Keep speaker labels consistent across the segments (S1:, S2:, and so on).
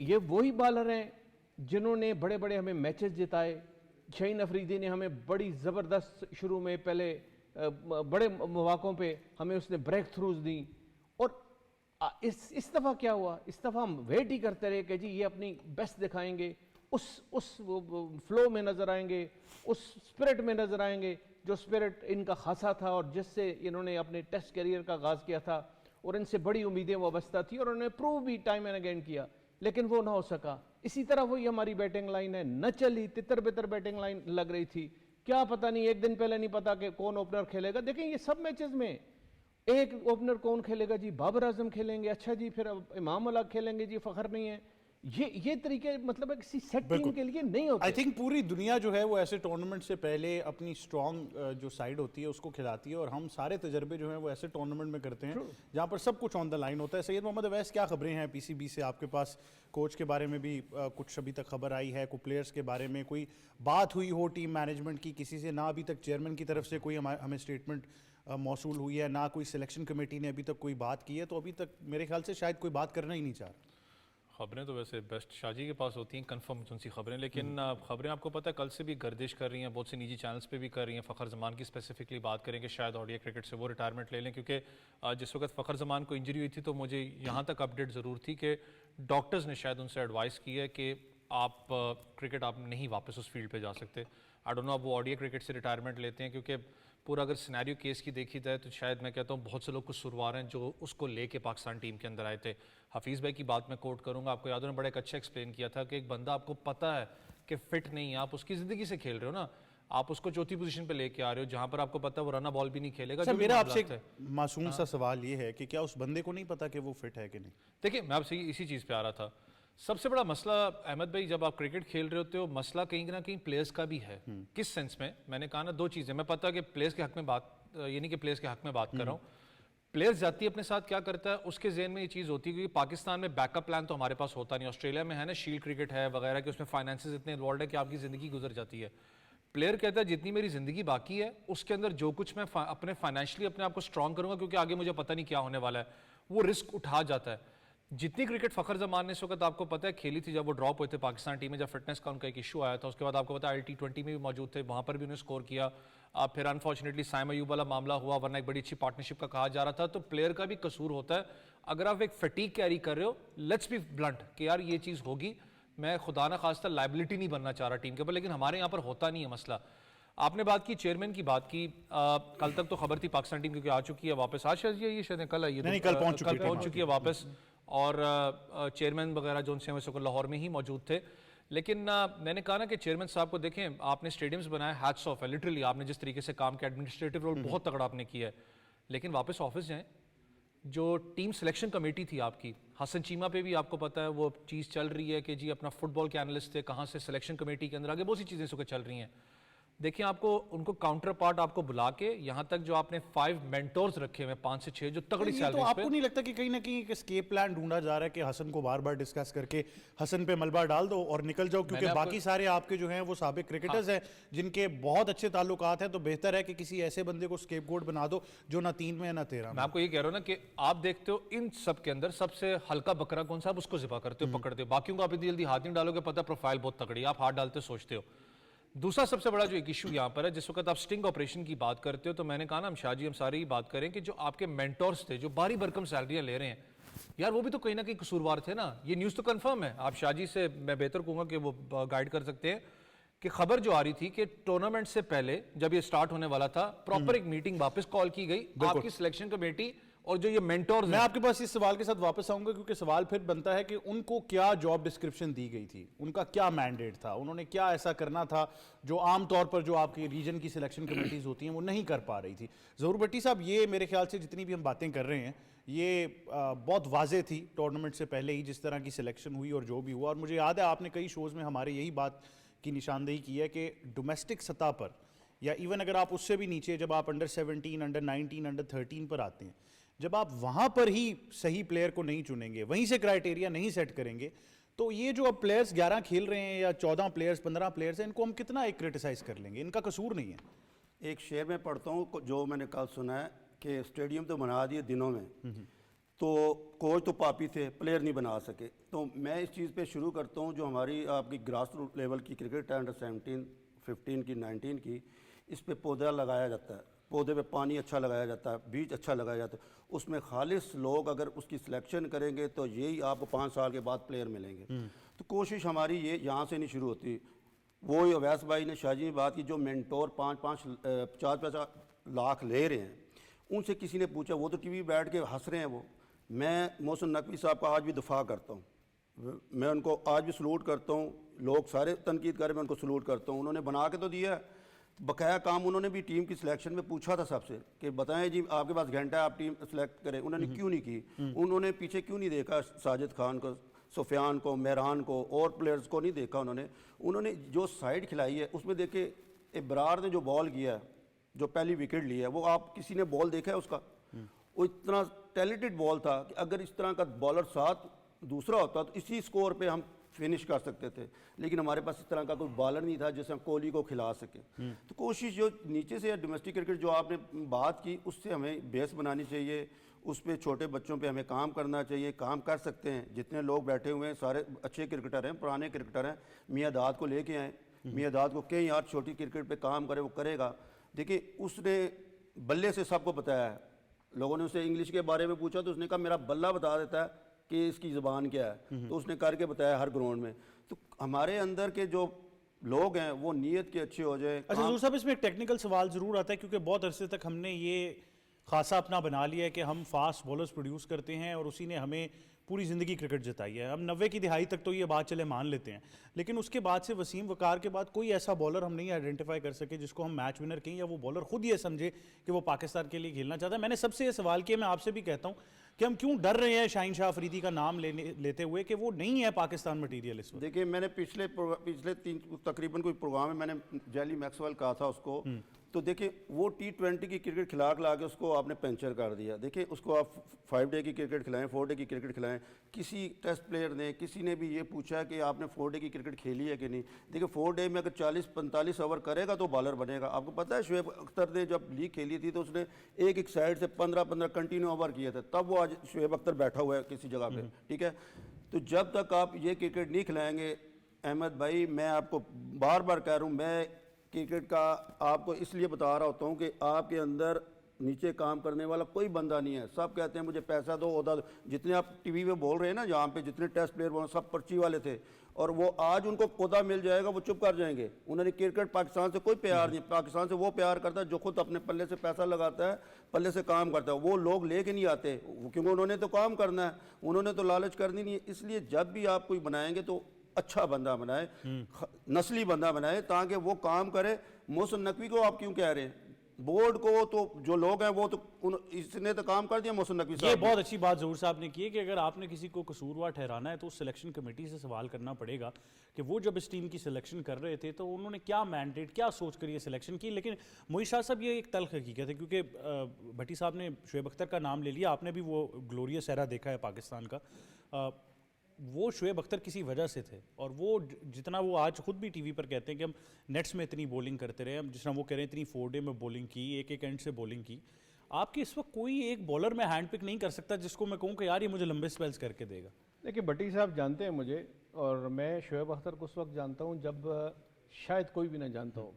S1: یہ وہی بالر ہیں جنہوں نے بڑے بڑے ہمیں میچز جتائے. شہین افریدی نے ہمیں بڑی زبردست شروع میں پہلے بڑے مواقعوں پہ ہمیں اس نے بریک تھروز دیں. اور اس دفعہ کیا ہوا؟ اس دفعہ ہم ویٹ ہی کرتے رہے کہ جی یہ اپنی بیسٹ دکھائیں گے, اس فلو میں نظر آئیں گے, اس اسپرٹ میں نظر آئیں گے جو اسپرٹ ان کا خاصا تھا اور جس سے انہوں نے اپنے ٹیسٹ کیریئر کا آغاز کیا تھا, اور ان سے بڑی امیدیں وابستہ تھی اور انہوں نے پروو بھی ٹائم اینڈ اگین کیا, لیکن وہ نہ ہو سکا. اسی طرح وہی ہماری بیٹنگ لائن ہے, نہ چلی, تتر بتر بیٹنگ لائن لگ رہی تھی. کیا پتہ نہیں, ایک دن پہلے نہیں پتا کہ کون اوپنر کھیلے گا. دیکھیں یہ سب میچز میں ایک اوپنر کون کھیلے گا جی, بابر اعظم کھیلیں گے, اچھا جی پھر امام اللہ کھیلیں گے جی, فخر نہیں ہے. یہ طریقے مطلب کسی سیٹ ٹیم کے لیے نہیں ہوتے.
S2: آئی تھنک پوری دنیا جو ہے وہ ایسے ٹورنامنٹ سے پہلے اپنی اسٹرانگ جو سائڈ ہوتی ہے اس کو کھلاتی ہے, اور ہم سارے تجربے جو ہیں وہ ایسے ٹورنامنٹ میں کرتے ہیں جہاں پر سب کچھ آن دا لائن ہوتا ہے. سید محمد اویس, کیا خبریں ہیں پی سی بی سے آپ کے پاس؟ کوچ کے بارے میں بھی کچھ ابھی تک خبر آئی ہے, کوئی پلیئرس کے بارے میں کوئی بات ہوئی ہو ٹیم مینجمنٹ کی کسی سے؟ نہ ابھی تک چیئرمین کی طرف سے کوئی ہمیں اسٹیٹمنٹ موصول ہوئی ہے, نہ کوئی سلیکشن کمیٹی نے ابھی تک کوئی بات کی ہے. تو ابھی تک میرے خیال سے شاید کوئی بات کرنا ہی نہیں چاہ رہا.
S3: خبریں تو ویسے بیسٹ شاہ جی کے پاس ہوتی ہیں, کنفرم ان سی خبریں, لیکن خبریں آپ کو پتہ ہے کل سے بھی گردش کر رہی ہیں, بہت سے نجی چینلز پہ بھی کر رہی ہیں. فخر زمان کی اسپیسیفکلی بات کریں کہ شاید اوڈی کرکٹ سے وہ ریٹائرمنٹ لے لیں, کیونکہ جس وقت فخر زمان کو انجری ہوئی تھی تو مجھے یہاں تک اپڈیٹ ضرور تھی کہ ڈاکٹرز نے شاید ان سے ایڈوائز کی ہے کہ آپ کرکٹ آپ نہیں واپس اس فیلڈ پہ جا سکتے. آئی ڈونٹ نو اب وہ اوڈی کرکٹ سے ریٹائرمنٹ لیتے ہیں, کیونکہ پورا اگر سینیریو کیس کی دیکھی جائے تو شاید میں کہتا ہوں بہت سے لوگ کچھ سروار ہیں جو اس کو لے کے پاکستان ٹیم کے اندر آئے تھے. حفیظ بھائی کی بات میں کوٹ کروں گا, آپ کو یاد ہے, بڑا ایک اچھا ایکسپلین کیا تھا کہ ایک بندہ آپ کو پتہ ہے کہ فٹ نہیں ہے, آپ اس کی زندگی سے کھیل رہے ہو نا, آپ اس کو چوتھی پوزیشن پہ لے کے آ رہے ہو جہاں پر آپ کو پتہ ہے وہ رنا بال بھی نہیں کھیلے گا.
S2: میرا آپ سے معصوم سا سوال یہ ہے کہ کیا اس بندے کو نہیں پتا کہ وہ فٹ ہے کہ نہیں؟
S3: دیکھیں میں آپ سے اسی چیز پہ آ رہا تھا. سب سے بڑا مسئلہ احمد بھائی, جب آپ کرکٹ کھیل رہے ہوتے ہو, مسئلہ کہیں نہ کہیں پلیئرز کا بھی ہے. کس سینس میں؟ میں نے کہا نا دو چیزیں, میں پتہ کہ پلیئرز کے حق میں بات, یعنی کہ پلیئرز کے حق میں بات کر رہا ہوں. پلیئر جاتی اپنے ساتھ کیا کرتا ہے, اس کے ذہن میں یہ چیز ہوتی ہے, کیونکہ پاکستان میں بیک اپ پلان تو ہمارے پاس ہوتا نہیں. آسٹریلیا میں ہے نا شیلڈ کرکٹ ہے وغیرہ, کہ اس میں فائنانسز اتنے انوالوڈ ہے کہ آپ کی زندگی گزر جاتی ہے. پلیئر کہتا ہے جتنی میری زندگی باقی ہے اس کے اندر جو کچھ میں اپنے فائنینشلی اپنے آپ کو اسٹرانگ کروں گا, کیونکہ آگے مجھے پتہ نہیں کیا ہونے والا ہے, وہ رسک اٹھا جاتا ہے. جتنی کرکٹ فخر زمان نے اس وقت آپ کو پتہ ہے کھیلی تھی, جب وہ ڈراپ ہوئے تھے پاکستان ٹیم میں, جب فٹنس کا ان کا ایک ایشو آیا تھا, اس کے بعد آپ کو پتہ ہے T20 میں بھی موجود تھے, وہاں پر بھی انہوں نے اسکور کیا. پھر انفارچونیٹلی سائم ایوب والا معاملہ ہوا, ورنہ ایک بڑی اچھی پارٹنرشپ کا کہا جا رہا تھا. تو پلیئر کا بھی قصور ہوتا ہے اگر آپ ایک فٹیگ کیری کر رہے ہو. لیٹس بی بلنٹ کہ یار یہ چیز ہوگی, میں خدا نہ خواستہ لائبلٹی نہیں بننا چاہ رہا ٹیم کے اوپر, لیکن ہمارے یہاں پر ہوتا نہیں ہے مسئلہ. آپ نے بات کی چیئرمین کی بات کی, کل تک تو خبر تھی پاکستان ٹیم کیونکہ آ چکی ہے واپس, آج یہ شاید کل آئی ہے,
S2: کل
S3: پہنچ چکی ہے واپس, اور چیئرمین وغیرہ جو ان سے ہمیں لاہور میں ہی موجود تھے. لیکن میں نے کہا نا کہ چیئرمین صاحب کو دیکھیں, آپ نے اسٹیڈیمز بنائے, ہیٹس آف ہے لٹرلی, آپ نے جس طریقے سے کام کیا, ایڈمنسٹریٹو رول بہت تگڑا آپ نے کیا ہے, لیکن واپس آفس جائیں. جو ٹیم سلیکشن کمیٹی تھی آپ کی, حسن چیمہ پہ بھی آپ کو پتہ ہے وہ چیز چل رہی ہے کہ جی اپنا فٹ بال کے انالسٹ تھے, کہاں سے سلیکشن کمیٹی کے اندر آگے بہت سی چیزیں اس وقت چل رہی ہیں. دیکھیں آپ کو ان کو کاؤنٹر پارٹ آپ کو بلا کے, یہاں تک جو آپ نے 5 مینٹورز رکھے ہوئے 5 سے 6 جو تگڑی سیلریز پہ.
S2: تو آپ کو نہیں لگتا کہ کہیں نہ کہیں ایک اسکیپ پلان ڈھونڈا جا رہا ہے کہ حسن کو بار بار ڈسکس کر کے حسن پہ ملبہ ڈال دو اور نکل جاؤ, کیونکہ باقی سارے آپ کے جو ہیں وہ سابق کرکٹرز ہیں جن کے بہت اچھے تعلقات ہیں, تو بہتر ہے کہ کسی ایسے بندے کو اسکیپ گوٹ بنا دو جو نہ 3 میں نہ 13 میں.
S3: میں آپ کو یہ کہہ رہا ہوں نا کہ آپ دیکھتے ہو ان سب کے اندر سب سے ہلکا بکرا کون سا, آپ اس کو ذبح کرتے ہو, پکڑتے ہو, باقیوں کو آپ اتنی جلدی ہاتھ نہیں ڈالو گے, پتہ پروفائل بہت تگڑی ہے, آپ ہاتھ ڈالتے سوچتے ہو. دوسرا سب سے بڑا جو ایک ایشو یہاں پر ہے, جس وقت آپ سٹنگ آپریشن کی بات کرتے ہو, تو میں نے کہا نا شاہ جی ہم ساری بات کریں کہ جو آپ کے مینٹورز تھے جو باری برکم سیلریاں لے رہے ہیں, یار وہ بھی تو کہیں نہ کہیں قصوروار تھے نا. یہ نیوز تو کنفرم ہے, آپ شاہ جی سے میں بہتر کہوں گا کہ وہ گائیڈ کر سکتے ہیں, کہ خبر جو آ رہی تھی کہ ٹورنامنٹ سے پہلے جب یہ سٹارٹ ہونے والا تھا پراپر ایک میٹنگ واپس کال کی گئی آپ کی سلیکشن کمیٹی اور جو یہ مینٹورز.
S2: میں آپ کے پاس اس سوال کے ساتھ واپس آؤں گا, کیونکہ سوال پھر بنتا ہے کہ ان کو کیا جاب ڈسکرپشن دی گئی تھی, ان کا کیا مینڈیٹ تھا, انہوں نے کیا ایسا کرنا تھا جو عام طور پر جو آپ کی ریجن کی سلیکشن کمیٹیز ہوتی ہیں وہ نہیں کر پا رہی تھی. ظہور بھٹی صاحب, یہ میرے خیال سے جتنی بھی ہم باتیں کر رہے ہیں یہ بہت واضح تھی ٹورنامنٹ سے پہلے ہی جس طرح کی سلیکشن ہوئی اور جو بھی ہوا. اور مجھے یاد ہے آپ نے کئی شوز میں ہمارے یہی بات کی نشاندہی کی ہے کہ ڈومیسٹک سطح پر, یا ایون اگر آپ اس سے بھی نیچے, جب آپ انڈر 17, انڈر 19, انڈر 13 پر آتے ہیں, جب آپ وہاں پر ہی صحیح پلیئر کو نہیں چنیں گے, وہیں سے کرائٹیریا نہیں سیٹ کریں گے, تو یہ جو اب پلیئرز 11 کھیل رہے ہیں یا 14 پلیئرز 15 پلیئرز ہیں, ان کو ہم کتنا ایک کرٹیسائز کر لیں گے, ان کا قصور نہیں ہے.
S4: ایک شعر میں پڑھتا ہوں جو میں نے کل سنا ہے کہ اسٹیڈیم تو بنا دیے دنوں میں, تو کوچ تو پاپی تھے, پلیئر نہیں بنا سکے. تو میں اس چیز پہ شروع کرتا ہوں, جو ہماری آپ کی گراس روٹ لیول کی کرکٹ ہے, انڈر 17, 15 کی, 19 کی, اس پہ پودا لگایا جاتا ہے, پودے پہ پانی اچھا لگایا جاتا ہے, بیج اچھا لگایا جاتا ہے. اس میں خالص لوگ اگر اس کی سلیکشن کریں گے تو یہی آپ کو 5 سال کے بعد پلیئر ملیں گے. تو کوشش ہماری یہ یہاں سے نہیں شروع ہوتی. وہ اویس بھائی نے, شاہ جی نے بات کی, جو مینٹور 4-5 لاکھ لے رہے ہیں, ان سے کسی نے پوچھا, وہ تو ٹی وی بیٹھ کے ہنس رہے ہیں. وہ میں محسن نقوی صاحب کا آج بھی دفاع کرتا ہوں, میں ان کو آج بھی سلوٹ کرتا ہوں. لوگ سارے تنقید کریں, میں ان کو سلوٹ کرتا ہوں. انہوں نے بنا کے تو دیا ہے, بقایا کام انہوں نے بھی ٹیم کی سلیکشن میں پوچھا تھا سب سے کہ بتائیں جی آپ کے پاس گھنٹہ ہے, آپ ٹیم سلیکٹ کریں. انہوں نے کیوں نہیں کی؟ انہوں نے پیچھے کیوں نہیں دیکھا ساجد خان کو, سفیان کو, مہران کو, اور پلیئرز کو نہیں دیکھا؟ انہوں نے جو سائیڈ کھلائی ہے اس میں دیکھے ابرار نے جو بال کیا ہے, جو پہلی وکٹ لی ہے, وہ آپ کسی نے بال دیکھا ہے اس کا؟ وہ اتنا ٹیلنٹڈ بال تھا کہ اگر اس طرح کا بالر ساتھ دوسرا ہوتا تو اسی سکور پہ ہم فنش کر سکتے تھے. لیکن ہمارے پاس اس طرح کا کوئی بالر نہیں تھا جسے ہم کوہلی کو کھلا سکیں. تو کوشش جو نیچے سے ڈومیسٹک کرکٹ جو آپ نے بات کی, اس سے ہمیں بیس بنانی چاہیے, اس پہ چھوٹے بچوں پہ ہمیں کام کرنا چاہیے. کام کر سکتے ہیں, جتنے لوگ بیٹھے ہوئے ہیں سارے اچھے کرکٹر ہیں, پرانے کرکٹر ہیں. میاں داد کو لے کے آئیں, میاں داد کو کہیں یار چھوٹی کرکٹ پہ کام کرے, وہ کرے گا. دیکھیں اس نے بلے سے سب کو بتایا ہے. لوگوں نے اسے انگلش کے بارے میں پوچھا تو اس نے کہا میرا بلہ بتا دیتا ہے کہ اس کی زبان کیا ہے, تو اس نے کر کے بتایا ہر گراؤنڈ میں. تو ہمارے اندر کے جو لوگ ہیں وہ نیت کے اچھے ہو جائیں.
S2: اچھا حضور صاحب, اس میں ایک ٹیکنیکل سوال ضرور آتا ہے, کیونکہ بہت عرصے تک ہم نے یہ خاصا اپنا بنا لیا ہے کہ ہم فاسٹ بولرز پروڈیوس کرتے ہیں اور اسی نے ہمیں پوری زندگی کرکٹ جتائی ہے. ہم 90 کی دہائی تک تو یہ بات چلے مان لیتے ہیں, لیکن اس کے بعد سے وسیم وقار کے بعد کوئی ایسا بولر ہم نہیں آئیڈینٹیفائی کر سکے جس کو ہم میچ ونر کہیں, یا وہ بولر خود یہ سمجھے کہ وہ پاکستان کے لیے کھیلنا چاہتا ہے. میں نے سب سے یہ سوال کیا, میں آپ سے بھی کہتا ہوں کہ ہم کیوں ڈر رہے ہیں شاہین شاہ افریدی کا نام لیتے ہوئے کہ وہ نہیں ہے پاکستان مٹیریل اس وقت.
S4: دیکھیں میں نے پچھلے 3 تقریباً کوئی پروگرام میں نے جیلی میکسویل کہا تھا اس کو, تو دیکھیں وہ T20 کی کرکٹ کھلا کے اس کو آپ نے پنچر کر دیا. دیکھیں اس کو آپ 5 ڈے کی کرکٹ کھلائیں, 4 ڈے کی کرکٹ کھلائیں. کسی ٹیسٹ پلیئر نے, کسی نے بھی یہ پوچھا کہ آپ نے 4 ڈے کی کرکٹ کھیلی ہے کہ نہیں. دیکھیں 4 ڈے میں اگر 40-45 اوور کرے گا تو بالر بنے گا. آپ کو پتہ ہے شعیب اختر نے جب لیگ کھیلی تھی تو اس نے ایک سائڈ سے 15 کنٹینیو اوور کیے تھے, تب وہ آج شعیب اختر بیٹھا ہوا ہے کسی جگہ پہ. ٹھیک ہے, تو جب تک آپ یہ کرکٹ نہیں کھلائیں گے احمد بھائی, میں آپ کو بار بار کہہ رہا ہوں, میں کرکٹ کا آپ کو اس لیے بتا رہا ہوتا ہوں کہ آپ کے اندر نیچے کام کرنے والا کوئی بندہ نہیں ہے. سب کہتے ہیں مجھے پیسہ دو, عہدہ دو. جتنے آپ ٹی وی پہ بول رہے ہیں نا, جہاں پہ جتنے ٹیسٹ پلیئر بول رہے ہیں سب پرچی والے تھے, اور وہ آج ان کو عہدہ مل جائے گا وہ چپ کر جائیں گے. انہوں نے کرکٹ پاکستان سے کوئی پیار نہیں, پاکستان سے وہ پیار کرتا ہے جو خود اپنے پلے سے پیسہ لگاتا ہے, پلے سے کام کرتا ہے. وہ لوگ لے کے نہیں آتے کیونکہ انہوں نے تو کام کرنا ہے, انہوں نے تو لالچ کرنی نہیں ہے. اس لیے جب بھی آپ کوئی بنائیں گے تو اچھا بندہ بنائے, نسلی بندہ بنائے تاکہ وہ کام کرے. محسن نقوی کو آپ کیوں کہہ رہے ہیں؟ بورڈ کو تو جو لوگ ہیں وہ تو اس نے تو کام کر دیا محسن نقوی صاحب.
S2: یہ بہت اچھی بات ظہور صاحب نے کی ہے کہ اگر آپ نے کسی کو قصوروار ٹھہرانا ہے تو اس سلیکشن کمیٹی سے سوال کرنا پڑے گا کہ وہ جب اس ٹیم کی سلیکشن کر رہے تھے تو انہوں نے کیا مینڈیٹ, کیا سوچ کر یہ سلیکشن کی. لیکن معیز شاہ صاحب یہ ایک تلخ حقیقت ہے, کیونکہ بھٹی صاحب نے شعیب اختر کا نام لے لیا, آپ نے بھی وہ گلوریس ایرا دیکھا ہے پاکستان کا. وہ شعیب اختر کسی وجہ سے تھے, اور وہ جتنا وہ آج خود بھی ٹی وی پر کہتے ہیں کہ ہم نیٹس میں اتنی بولنگ کرتے رہے, ہم جس طرح وہ کہہ رہے ہیں اتنی 4 ڈے میں بولنگ کی, ایک اینڈ سے بولنگ کی. آپ کی اس وقت کوئی ایک بولر میں ہینڈ پک نہیں کر سکتا جس کو میں کہوں کہ یار یہ مجھے لمبے سپیلز کر کے دے گا.
S1: دیکھیے بھٹی صاحب جانتے ہیں مجھے, اور میں شعیب اختر کو اس وقت جانتا ہوں جب شاید کوئی بھی نہ جانتا ہو,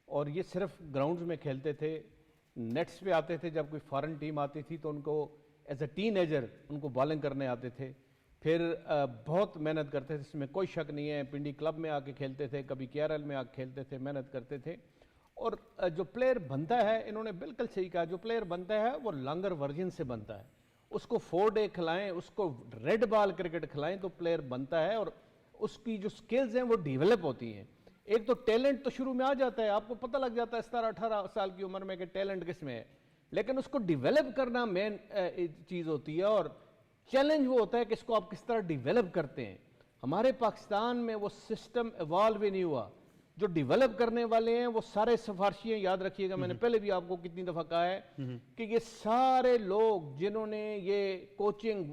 S1: اور یہ صرف گراؤنڈز میں کھیلتے تھے, نیٹس پہ آتے تھے. جب کوئی فارن ٹیم آتی تھی تو ان کو ایز اے ٹین ایجر ان کو بالنگ کرنے آتے تھے, پھر بہت محنت کرتے تھے, اس میں کوئی شک نہیں ہے. پنڈی کلب میں آ کے کھیلتے تھے, کبھی KRL میں آ کے کھیلتے تھے, محنت کرتے تھے. اور جو پلیئر بنتا ہے, انہوں نے بالکل صحیح کہا, جو پلیئر بنتا ہے وہ لانگر ورژن سے بنتا ہے. اس کو 4 ڈے کھلائیں, اس کو ریڈ بال کرکٹ کھلائیں تو پلیئر بنتا ہے, اور اس کی جو سکلز ہیں وہ ڈیولپ ہوتی ہیں. ایک تو ٹیلنٹ تو شروع میں آ جاتا ہے, آپ کو پتہ لگ جاتا ہے 17-18 سال کی عمر میں کہ ٹیلنٹ کس میں ہے, لیکن اس کو ڈیولپ کرنا مین چیز ہوتی ہے. اور چیلنج وہ ہوتا ہے کہ اس کو آپ کس طرح ڈیولپ کرتے ہیں. ہمارے پاکستان میں وہ سسٹم ایوالو ہی نہیں ہوا. جو ڈیولپ کرنے والے ہیں وہ سارے سفارشی ہیں, یاد رکھیے گا, میں نے پہلے بھی آپ کو کتنی دفعہ کہا ہے کہ یہ سارے لوگ جنہوں نے یہ کوچنگ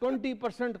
S1: 20%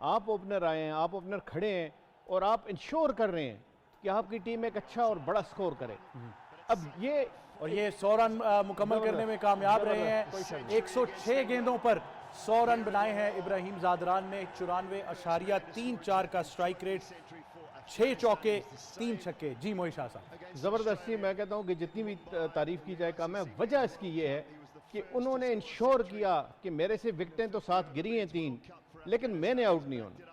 S1: آپ اوپنر آئے ہیں, آپ اوپنر کھڑے ہیں اور آپ انشور کر رہے ہیں کہ آپ کی ٹیم ایک اچھا اور بڑا سکور کرے. اب
S2: یہ 100 رن مکمل کرنے میں کامیاب رہے ہیں. 106 گیندوں پر 100 رن بنائے ہیں ابراہیم زادران نے. 94.34 کا سٹرائک ریٹ, 6 چوکے 3 چھکے. جی موئی شاہ صاحب.
S1: زبردستی, میں کہتا ہوں کہ جتنی بھی تعریف کی جائے کم ہے. وجہ اس کی یہ ہے کہ انہوں نے انشور کیا کہ میرے سے وکٹیں تو 7 گری ہیں 3, لیکن میں نے آؤٹ نہیں ہونا.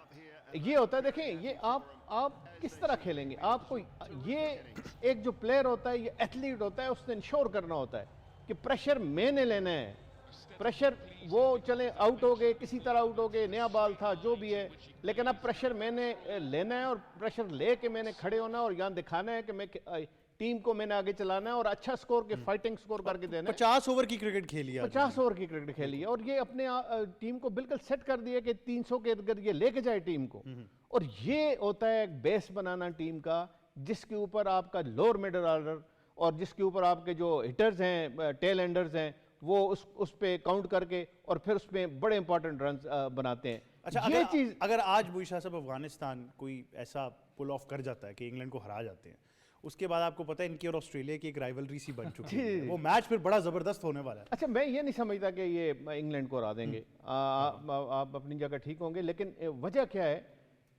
S1: یہ ہوتا ہے, دیکھیں یہ آپ کس طرح کھیلیں گے. آپ کو یہ ایک جو پلیئر ہوتا ہے, یہ ایتھلیٹ ہوتا ہے, اس نے انشور کرنا ہوتا ہے کہ پریشر میں نے لینا ہے. پریشر وہ چلیں آؤٹ ہو گئے, کسی طرح آؤٹ ہو گئے, نیا بال تھا, جو بھی ہے, لیکن اب پریشر میں نے لینا ہے اور پریشر لے کے میں نے کھڑے ہونا اور یہاں دکھانا ہے کہ میں ٹیم کو میں نے آگے چلانا ہے اور اچھا سکور کے فائٹنگ سکور کر کے دینا ہے.
S2: 50 اوور کی کرکٹ کھیلی ہے,
S1: 50 اوور کی کرکٹ کھیلی ہے اور یہ اپنے ٹیم کو بالکل سیٹ کر دیا کہ 300 کے ارد گرد یہ لے کے جائے ٹیم کو. اور یہ ہوتا ہے ایک بیس بنانا ٹیم کا, جس کے اوپر آپ کا لوور مڈل آرڈر اور جس کے اوپر آپ کے جو ہٹرز ہیں, ٹیل اینڈرز ہیں, وہ اس پہ کاؤنٹ کر کے اور پھر اس میں بڑے امپورٹنٹ رنز بناتے ہیں.
S2: اچھا,
S1: یہ چیز
S2: اگر آج موئی شاہ صاحب افغانستان کوئی ایسا پل آف کر جاتا ہے کہ انگلینڈ کو ہرا جاتے ہیں, اس کے بعد آپ کو پتہ ہے ان کی اور آسٹریلیا کی ایک رائیولری سی بن چکی ہے, وہ میچ پھر بڑا زبردست ہونے والا ہے.
S1: اچھا, میں یہ نہیں سمجھتا کہ یہ انگلینڈ کو ہرا دیں گے. آپ اپنی جگہ ٹھیک ہوں گے, لیکن وجہ کیا ہے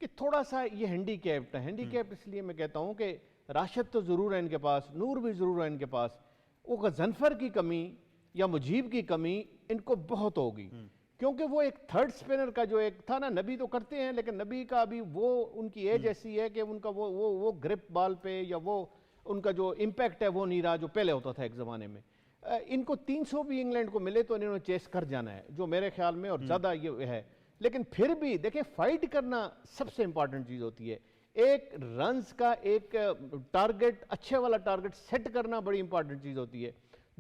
S1: کہ تھوڑا سا یہ ہینڈی کیپٹ ہے. ہینڈی کیپٹ اس لیے میں کہتا ہوں کہ راشد تو ضرور ہے ان کے پاس, نور بھی ضرور ہے ان کے پاس, وہ غضنفر کی کمی یا مجیب کی کمی ان کو بہت ہوگی, کیونکہ وہ ایک تھرڈ سپنر کا جو ایک تھا نا, نبی تو کرتے ہیں لیکن نبی کا ابھی وہ ان کی ایج ایسی ہے کہ ان کا وہ گرپ بال پہ یا وہ ان کا جو امپیکٹ ہے وہ نہیں رہا جو پہلے ہوتا تھا ایک زمانے میں. ان کو 300 بھی انگلینڈ کو ملے تو انہوں نے چیس کر جانا ہے, جو میرے خیال میں اور زیادہ یہ ہے. لیکن پھر بھی دیکھیں, فائٹ کرنا سب سے امپورٹنٹ چیز ہوتی ہے. ایک رنز کا ایک ٹارگٹ, اچھے والا ٹارگٹ سیٹ کرنا بڑی امپورٹنٹ چیز ہوتی ہے.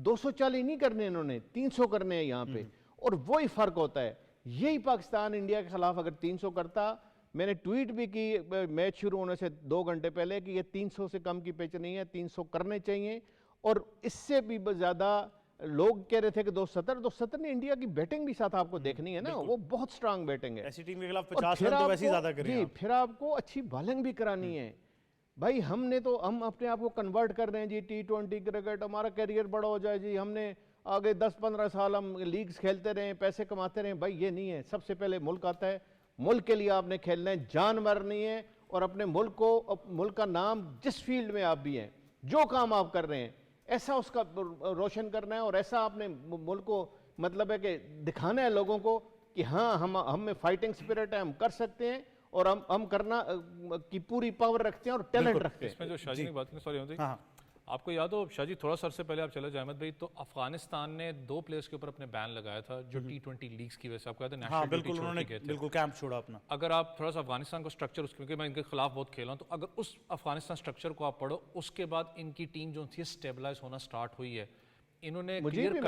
S1: 240 نہیں کرنے انہوں نے, 300 کرنے ہیں یہاں پہ, اور وہی فرق ہوتا ہے. یہی پاکستان انڈیا کے خلاف اگر 300 کرتا, میں نے ٹویٹ بھی کی میچ شروع ہونے سے 2 گھنٹے پہلے کہ یہ 300 سے کم کی پچ نہیں ہے, 300 کرنے چاہیے. اور اس سے بھی زیادہ لوگ کہہ رہے تھے کہ 270 نے انڈیا کی بیٹنگ بھی ساتھ آپ کو دیکھنی ہے نا, وہ بہت سٹرانگ بیٹنگ ہے.
S2: ایسی ٹیم کے خلاف 50 رن تو ویسے ہی زیادہ کریں.
S1: پھر آپ کو اچھی بالنگ بھی کرانی ہے. بھائی ہم اپنے آپ کو کنورٹ کر رہے ہیں جی, T20 کرکٹ ہمارا کیریئر بڑا ہو جائے جی, ہم نے آگے 10-15 سال ہم لیگز کھیلتے رہیں, پیسے کماتے رہیں. بھائی یہ نہیں ہے. سب سے پہلے ملک آتا ہے, ملک کے لیے آپ نے کھیلنا ہے, جان مرنی ہے, اور اپنے ملک کا نام جس فیلڈ میں آپ بھی ہیں, جو کام آپ کر رہے ہیں, ایسا اس کا روشن کرنا ہے, اور ایسا آپ نے ملک کو مطلب ہے کہ دکھانا ہے لوگوں کو کہ ہاں ہم میں فائٹنگ سپرٹ ہے, ہم کر سکتے ہیں, اور ہم کرنا کی پوری پاور رکھتے ہیں اور ٹیلنٹ رکھتے ہیں.
S3: اس میں جو شاہ جی نے بات کی, سوری آپ کو یاد ہو شاہ جی, تھوڑا سا عرصے پہلے آپ چلے جائیں احمد بھائی, تو افغانستان نے 2 پلیئرز کے اوپر اپنے بین لگایا تھا جو T20 لیگز کی وجہ سے, آپ کو یاد ہے نیشنل ڈیوٹی چھوڑ کے گئے تھے.
S2: بالکل کیمپ چھوڑا اپنا.
S3: اگر آپ تھوڑا سا افغانستان کو اسٹرکچر, کیونکہ میں ان کے خلاف بہت کھیلا ہوں, تو اگر اس افغانستان اسٹرکچر کو آپ پڑھو, اس کے بعد ان کی ٹیم جو تھی اسٹیبلائز ہونا سٹارٹ ہوئی ہے. انہوں نے
S1: مجیب
S3: بھی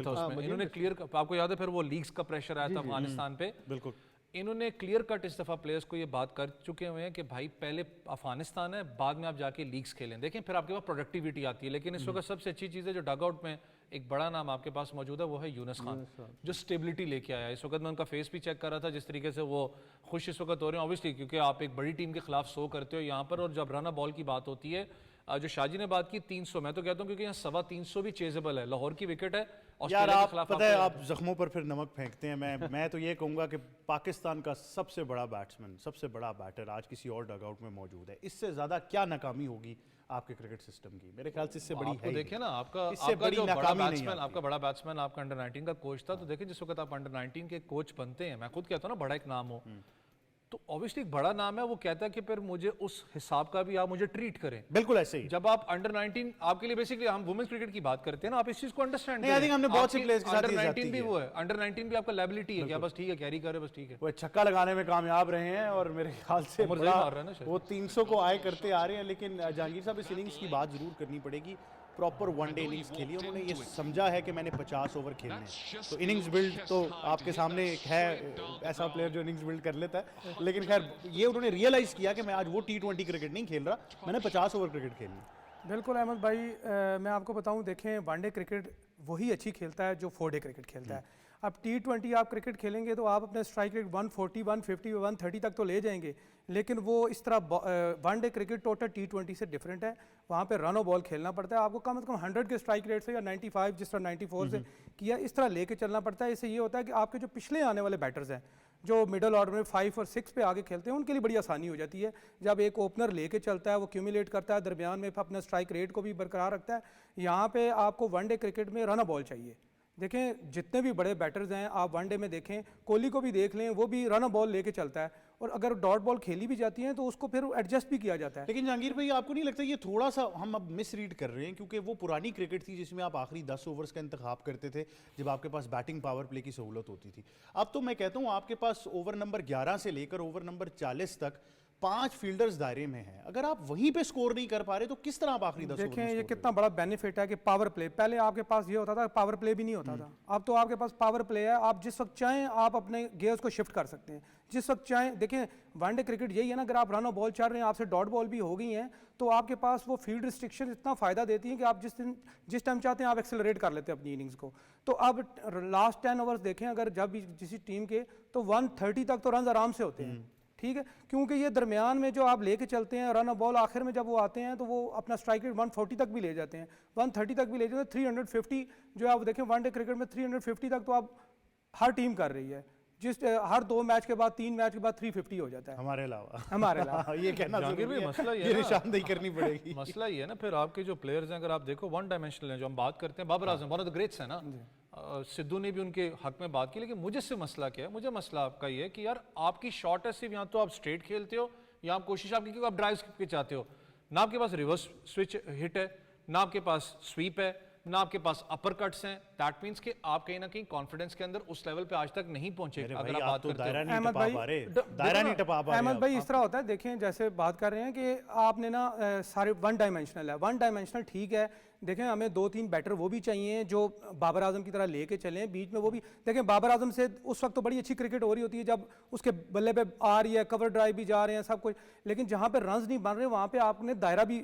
S3: تھا اس میں, انہوں نے کلیئر, آپ کو یاد ہے پھر وہ لیگز کا پریشر آیا تھا افغانستان پہ.
S2: بالکل
S3: انہوں نے کلیئر کٹ اس دفعہ پلیئرز کو یہ بات کر چکے ہوئے ہیں کہ بھائی پہلے افغانستان ہے, بعد میں آپ جا کے لیگز کھیلیں, دیکھیں پھر آپ کے پاس پروڈکٹیوٹی آتی ہے. لیکن اس وقت سب سے اچھی چیز ہے جو ڈگ آؤٹ میں ایک بڑا نام آپ کے پاس موجود ہے, وہ ہے یونس خان, جو سٹیبلٹی لے کے آیا ہے. اس وقت میں ان کا فیس بھی چیک کر رہا تھا, جس طریقے سے وہ خوش اس وقت ہو رہے ہیں, اوبیسلی کیونکہ آپ ایک بڑی ٹیم کے خلاف 100 کرتے ہو یہاں پر, اور جب رن بال کی بات ہوتی ہے, جو شاہ جی نے بات کی 300, میں تو کہتا ہوں کیونکہ یہاں 325 بھی چیزبل ہے. لاہور کی وکٹ ہے,
S2: یار آپ پتہ ہے آپ زخموں پر پھر نمک پھینکتے ہیں. میں تو یہ کہوں گا کہ پاکستان کا سب سے بڑا بیٹسمین, سب سے بڑا بیٹر آج کسی اور ڈگ آؤٹ میں موجود ہے. اس سے زیادہ کیا ناکامی ہوگی آپ کے کرکٹ سسٹم کی؟ میرے خیال سے اس سے بڑی ہے.
S3: دیکھیں نا, آپ کا جو بڑا بیٹسمین آپ کا انڈر 19 کا کوچ تھا, تو دیکھیں جس وقت آپ انڈر 19 کے کوچ بنتے ہیں, میں خود کہتا ہوں نا بڑا ایک نام ہو, تو obviously ایک بڑا نام ہے, وہ کہتا ہے کہ پھر مجھے اس حساب کا بھی آپ مجھے ٹریٹ کریں.
S2: بالکل ایسے ہی.
S3: جب آپ انڈر 19 آپ کے لیے بیسکلی ہم وومنس کرکٹ کی بات کرتے ہیں نا, آپ اس چیز کو انڈرسٹینڈ کریں.
S2: نہیں, آئی تھنک ہم نے بہت سے پلیئرز کے ساتھ یہ زیادتی
S3: کی. وہ ہے انڈر 19 بھی آپ کا لائبلٹی ہے, کیا بس ٹھیک ہے کیری کرے, بس ٹھیک ہے.
S2: وہ چھکا لگانے میں کامیاب رہے ہیں, اور میرے خیال سے وہ 300 کو آئے کرتے آ رہے ہیں. لیکن جہانگیر صاحب اس اننگز کی بات ضرور کرنی پڑے گی. پراپر ون ڈے اننگز کھیلی, انہوں نے یہ سمجھا ہے کہ میں نے 50 اوور کھیلنے ہیں. تو اننگز بلڈ تو آپ کے سامنے ایک ہے ایسا پلیئر جو اننگز بلڈ کر لیتا ہے, لیکن خیر یہ انہوں نے ریئلائز کیا کہ میں آج وہ T20 کرکٹ نہیں کھیل رہا, میں نے 50 اوور کرکٹ کھیلنی.
S5: بالکل احمد بھائی, میں آپ کو بتاؤں, دیکھیں ون ڈے کرکٹ وہی اچھی کھیلتا ہے جو 4 ڈے کرکٹ کھیلتا ہے. اب T20 آپ کرکٹ کھیلیں گے تو آپ اپنے اسٹرائک ریٹ 140 150 130 تک تو لے جائیں گے, لیکن وہ اس طرح one day cricket total T20 سے ڈفرینٹ ہے. وہاں پہ رن اور بال کھیلنا پڑتا ہے, آپ کو کم از کم 100 کے اسٹرائک ریٹ سے یا 95 جس طرح 94 سے کیا اس طرح لے کے چلنا پڑتا ہے. اس سے یہ ہوتا ہے کہ آپ کے جو پچھلے آنے والے بیٹرز ہیں جو مڈل آرڈر میں 5 اور 6 پہ آگے کھیلتے ہیں ان کے لیے بڑی آسانی ہو جاتی ہے. جب ایک اوپنر لے کے چلتا ہے وہ کیومولیٹ کرتا ہے, درمیان میں اپنا اسٹرائک ریٹ کو بھی برقرار رکھتا ہے. یہاں پہ آپ کو ون ڈے کرکٹ میں رن اور بال چاہیے. دیکھیں جتنے بھی بڑے بیٹرز ہیں آپ ون ڈے میں دیکھیں, کوہلی کو بھی دیکھ لیں, وہ بھی رن اور بال لے کے چلتا ہے, اور اگر ڈاٹ بال کھیلی بھی جاتی ہیں تو اس کو پھر ایڈجسٹ بھی کیا جاتا ہے.
S2: لیکن جہانگیر بھائی آپ کو نہیں لگتا یہ تھوڑا سا ہم اب مس ریڈ کر رہے ہیں, کیونکہ وہ پرانی کرکٹ تھی جس میں آپ آخری 10 اوورز کا انتخاب کرتے تھے جب آپ کے پاس بیٹنگ پاور پلے کی سہولت ہوتی تھی. اب تو میں کہتا ہوں آپ کے پاس اوور نمبر 11 سے لے کر اوور نمبر 40 تک 5 فیلڈرز دائرے میں ہیں. اگر آپ وہیں پہ سکور نہیں کر پا رہے تو کس طرح آپ آخری 10 اوور میں
S5: دیکھیں یہ کتنا بڑا بینیفٹ ہے کہ پاور پلے, پہلے آپ کے پاس یہ ہوتا تھا پاور پلے بھی نہیں ہوتا تھا, اب تو آپ کے پاس پاور پلے ہے, آپ جس وقت چاہیں آپ اپنے گیئرز کو شفٹ کر سکتے ہیں جس وقت چاہیں. دیکھیں ون ڈے کرکٹ یہی ہے نا, اگر آپ رن اور بال چل رہے ہیں, آپ سے ڈاٹ بال بھی ہو گئی ہیں, تو آپ کے پاس وہ فیلڈ ریسٹرکشن اتنا فائدہ دیتی ہیں کہ آپ جس ٹائم چاہتے ہیں آپ ایکسلریٹ کر لیتے ہیں اپنی اننگز کو. تو اب لاسٹ 10 اوورز دیکھیں اگر جب بھی کسی ٹیم کے تو 130 تک تو رنز آرام سے ہوتے ہیں, ٹھیک ہے, کیونکہ یہ درمیان میں جو آپ لے کے چلتے ہیں رن اور بال آخر میں جب وہ آتے ہیں تو وہ اپنا اسٹرائک ریٹ 140 تک بھی لے جاتے ہیں, 130 تک بھی لے جاتے ہیں, 350 جو آپ دیکھیں ون ڈے کرکٹ میں 350 تک تو آپ ہر ٹیم کر رہی ہے, جس ہر 2 میچ کے بعد 3 میچ کے بعد 350 ہو جاتا ہے
S2: ہمارے علاوہ. یہ کہنا ضروری ہے,
S3: مسئلہ
S2: یہ نشاندہی کرنی پڑے گی.
S3: مسئلہ یہ ہے نا پھر آپ کے جو پلیئرز ہیں اگر آپ دیکھو ون ڈائمینشنل ہیں, جو ہم بات کرتے ہیں Babar Azam one of the greats ہیں نا, سدھو نے بھی ان کے حق میں بات کی, لیکن مجھے سے مسئلہ کیا ہے, مجھے مسئلہ آپ کا یہ ہے کہ یار آپ کی شاٹ ہے صرف یا تو آپ اسٹریٹ کھیلتے ہو یا آپ کوشش آپ کی کیونکہ آپ ڈرائیو کے چاہتے ہو, نہ آپ کے پاس ریورس سوئچ ہٹ ہے, نہ آپ کے پاس سویپ ہے, نہ آپ کے پاس اپر کٹس ہیں. دیٹ مینس کہ آپ کہیں نہ کہیں کانفیڈنس کے اندر اس لیول پہ آج تک نہیں پہنچے. اگر آپ بات کرتے
S5: احمد بھائی اس طرح ہوتا ہے, دیکھیں جیسے بات کر رہے ہیں کہ آپ نے نا سارے ون ڈائمینشنل ہے, ون ڈائمینشنل ٹھیک ہے, دیکھیں ہمیں 2-3 بیٹر وہ بھی چاہیے جو بابر اعظم کی طرح لے کے چلیں بیچ میں. وہ بھی دیکھیں بابر اعظم سے اس وقت تو بڑی اچھی کرکٹ ہو رہی ہوتی ہے جب اس کے بلے پہ آ رہی ہے, کور ڈرائیو بھی جا رہے ہیں سب کچھ, لیکن جہاں پہ رنز نہیں بن رہے وہاں پہ آپ نے دائرہ بھی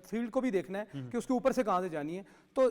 S5: فیلڈ کو بھی دیکھنا ہے کہ اس کے اوپر سے کہاں سے جانی ہے. تو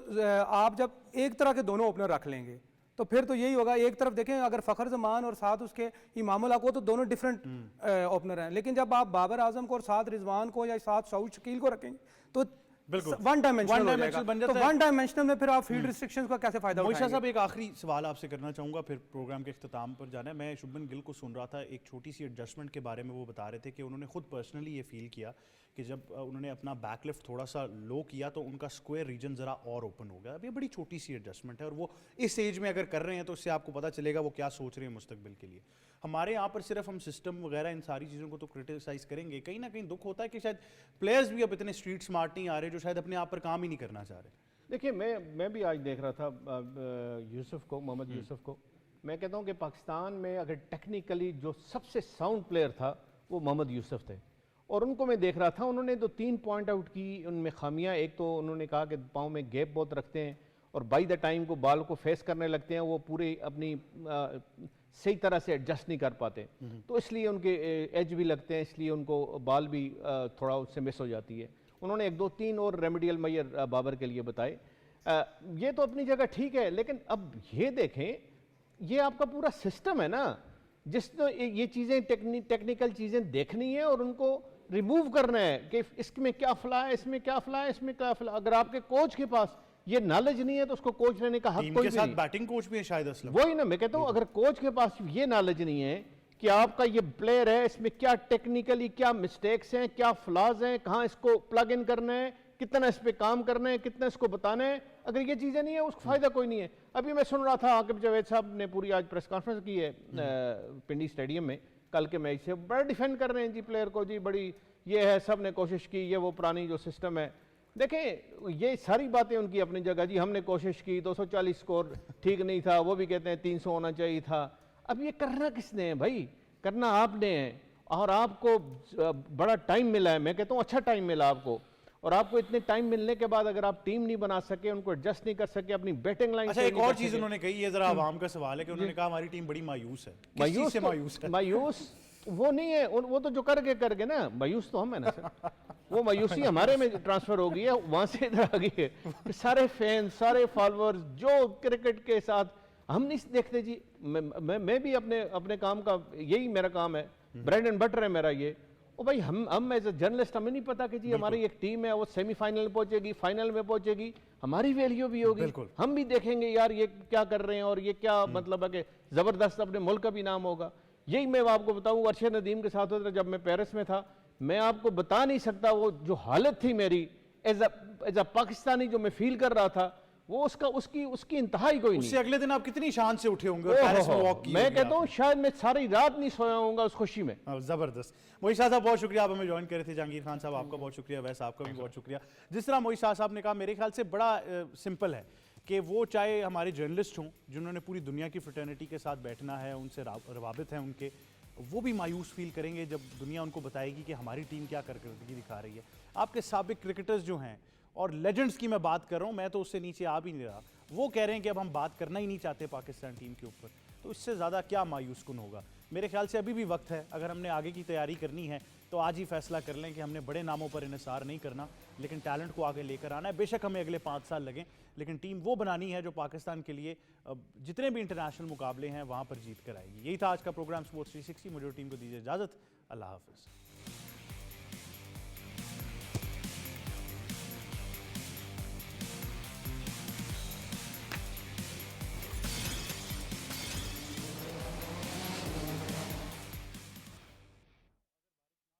S5: آپ جب ایک طرح کے دونوں اوپنر رکھ لیں گے تو پھر تو یہی ہوگا, ایک طرف دیکھیں اگر فخر زمان اور ساتھ اس کے امام الحق کو تو دونوں ڈفرینٹ اوپنر ہیں, لیکن جب آپ بابر اعظم کو اور ساتھ رضوان کو یا ساتھ سعود شکیل کو رکھیں گے تو ون ڈائمینشنل ہو جائے گا. تو ون ڈائمینشنل میں پھر آپ فیلڈ ریسٹرکشنز کا کیسے فائدہ اٹھائیں گے؟
S2: موشا صاحب ایک آخری سوال آپ سے کرنا چاہوں گا, پھر پروگرام کے اختتام پر جانا ہے. میں شبھمن گل کو سن رہا تھا, ایک چھوٹی سی ایڈجسٹمنٹ کے بارے میں وہ بتا رہے تھے کہ انہوں نے خود پرسنلی یہ فیل کیا کہ جب انہوں نے اپنا بیک لفٹ تھوڑا سا لو کیا تو ان کا اسکوائر ریجن ذرا اور اوپن ہو گیا. اب یہ بڑی چھوٹی سی ایڈجسٹمنٹ ہے اور وہ اس ایج میں اگر کر رہے ہیں تو اس سے آپ کو پتہ چلے گا وہ کیا سوچ رہے ہیں مستقبل کے لیے. ہمارے یہاں پر صرف ہم سسٹم وغیرہ ان ساری چیزوں کو تو کرٹیسائز کریں گے, کہیں نہ کہیں دکھ ہوتا ہے کہ شاید پلیئرز بھی اب اتنے اسٹریٹ سمارٹ نہیں آ رہے جو شاید اپنے آپ پر کام ہی نہیں کرنا چاہ رہے.
S1: دیکھیے میں بھی آج دیکھ رہا تھا یوسف کو, محمد یوسف کو, میں کہتا ہوں کہ پاکستان میں اگر ٹیکنیکلی جو سب سے ساؤنڈ پلیئر تھا وہ محمد یوسف تھے, اور ان کو میں دیکھ رہا تھا انہوں نے تو 3 پوائنٹ آؤٹ کی, ان میں خامیاں, ایک تو انہوں نے کہا کہ پاؤں میں گیپ بہت رکھتے ہیں اور بائی دا ٹائم کو بال کو فیس کرنے لگتے ہیں وہ پورے اپنی صحیح طرح سے ایڈجسٹ نہیں کر پاتے, تو اس لیے ان کے ایج بھی لگتے ہیں, اس لیے ان کو بال بھی تھوڑا اس سے مس ہو جاتی ہے. انہوں نے 1-2-3 اور ریمیڈیل میئر بابر کے لیے بتائے. یہ تو اپنی جگہ ٹھیک ہے, لیکن اب یہ دیکھیں یہ آپ کا پورا سسٹم ہے نا جس نے یہ چیزیں ٹیکنیکل چیزیں دیکھنی ہے اور ان کو ریموو کرنا ہے کہ اس میں کیا فلاح ہے, اس میں کیا فلاح ہے, اس میں کیا فلاح. اگر آپ کے کوچ کے پاس یہ نالج نہیں ہے تو اس کو کوچ لینے کا حق کوئی بھی نہیں.
S2: ٹیم کے ساتھ بیٹنگ کوچ بھی ہے شاید اسلم.
S1: وہی نا میں کہتا ہوں اگر کوچ کے پاس یہ نالج نہیں ہے کہ آپ کا یہ پلیئر ہے اس میں کیا ٹیکنیکلی کیا مسٹیکس ہیں, کیا فلاز ہیں, کہاں اس کو پلگ ان کرنا ہے, کتنا اس پہ کام کرنا ہے, کتنا اس کو بتانا ہے, اگر یہ چیزیں نہیں ہیں اس کو فائدہ کوئی نہیں ہے. ابھی میں سن رہا تھا عاقب جاوید صاحب نے پوری آج پریس کانفرنس کی ہے پنڈی اسٹیڈیم میں کل کے میچ سے, بڑا ڈیفینڈ کر رہے ہیں جی پلیئر کو, جی بڑی یہ ہے, سب نے کوشش کی, یہ وہ پرانی جو سسٹم ہے. دیکھیں یہ ساری باتیں ان کی اپنی جگہ, جی ہم نے کوشش کی 240 سکور ٹھیک نہیں تھا, وہ بھی کہتے ہیں 300 ہونا چاہیے تھا. اب یہ کرنا کس نے ہے بھائی, کرنا آپ نے ہے, اور آپ کو بڑا ٹائم ملا ہے, میں کہتا ہوں اچھا ٹائم ملا آپ کو, اور آپ کو اتنے ٹائم ملنے کے بعد اگر آپ ٹیم نہیں بنا سکے, ان کو ایڈجسٹ نہیں کر سکے, اپنی بیٹنگ لائن.
S2: اچھا ایک اور چیز انہوں نے کہی, یہ ذرا عوام کا سوال ہے کہ انہوں نے کہا ہماری ٹیم بڑی مایوس ہے. کس چیز سے مایوس ہے؟
S1: مایوس وہ نہیں ہے, وہ تو جو کر کے نا, مایوس تو ہم ہیں نا سر, وہ مایوسی ہمارے میں ٹرانسفر ہو گئی ہے, وہاں سے ادھر آ گئی ہے. سارے فین, سارے فالورز جو کرکٹ کے ساتھ ہم نہیں دیکھتے جی. میں بھی اپنے کام کا یہی میرا کام ہے, بریڈ اینڈ بٹر ہے میرا یہ. او بھائی ہم ایز اے جرنلسٹ ہمیں نہیں پتا کہ جی ہماری ایک ٹیم ہے وہ سیمی فائنل میں پہنچے گی, فائنل میں پہنچے گی, ہماری ویلیو بھی ہوگی, ہم بھی دیکھیں گے یار یہ کیا کر رہے ہیں اور یہ کیا مطلب ہے کہ زبردست اپنے ملک کا بھی نام ہوگا. یہی میں آپ کو بتاؤں ارشد ندیم کے ساتھ ہوتا جب میں پیرس میں تھا, میں آپ کو بتا نہیں سکتا وہ جو حالت تھی میری ایز اے پاکستانی جو میں فیل کر رہا تھا, وہ اس کی انتہا ہی کوئی نہیں.
S2: اس سے اگلے دن آپ کتنی شان سے اٹھے ہوں گے, پیرس میں واک کی
S1: میں
S2: ہوگی
S1: کہتا ہوں شاید میں ساری رات نہیں سویا ہوں گا اس خوشی میں.
S2: زبردست. موئی شاہ صاحب بہت شکریہ, آپ ہمیں جوائن کرے تھے. جہانگیر خان صاحب آپ کا بہت شکریہ, ویس آپ کا بھی بہت شکریہ. جس طرح موئی شاہ صاحب نے کہا, میرے خیال سے بڑا سمپل ہے کہ وہ چاہے ہمارے جرنلسٹ ہوں جنہوں نے پوری دنیا کی فریٹرنٹی کے ساتھ بیٹھنا ہے, ان سے روابط ہیں ان کے, وہ بھی مایوس فیل کریں گے جب دنیا ان کو بتائے گی کہ ہماری ٹیم کیا کارکردگی دکھا رہی ہے. آپ کے سابق کرکٹرز جو ہیں اور لیجنڈز کی میں بات کر رہا ہوں, میں تو اس سے نیچے آ بھی نہیں رہا, وہ کہہ رہے ہیں کہ اب ہم بات کرنا ہی نہیں چاہتے پاکستان ٹیم کے اوپر. تو اس سے زیادہ کیا مایوس کن ہوگا. میرے خیال سے ابھی بھی وقت ہے, اگر ہم نے آگے کی تیاری کرنی ہے تو آج ہی فیصلہ کر لیں کہ ہم نے بڑے ناموں پر انحصار نہیں کرنا, لیکن ٹیلنٹ کو آگے لے کر آنا ہے. بے شک ہمیں اگلے 5 سال لگیں, لیکن ٹیم وہ بنانی ہے جو پاکستان کے لیے جتنے بھی انٹرنیشنل مقابلے ہیں وہاں پر جیت کر آئے گی. یہی تھا آج کا پروگرام اسپورٹس 360. مجھے ٹیم کو دیجیے اجازت. اللہ حافظ.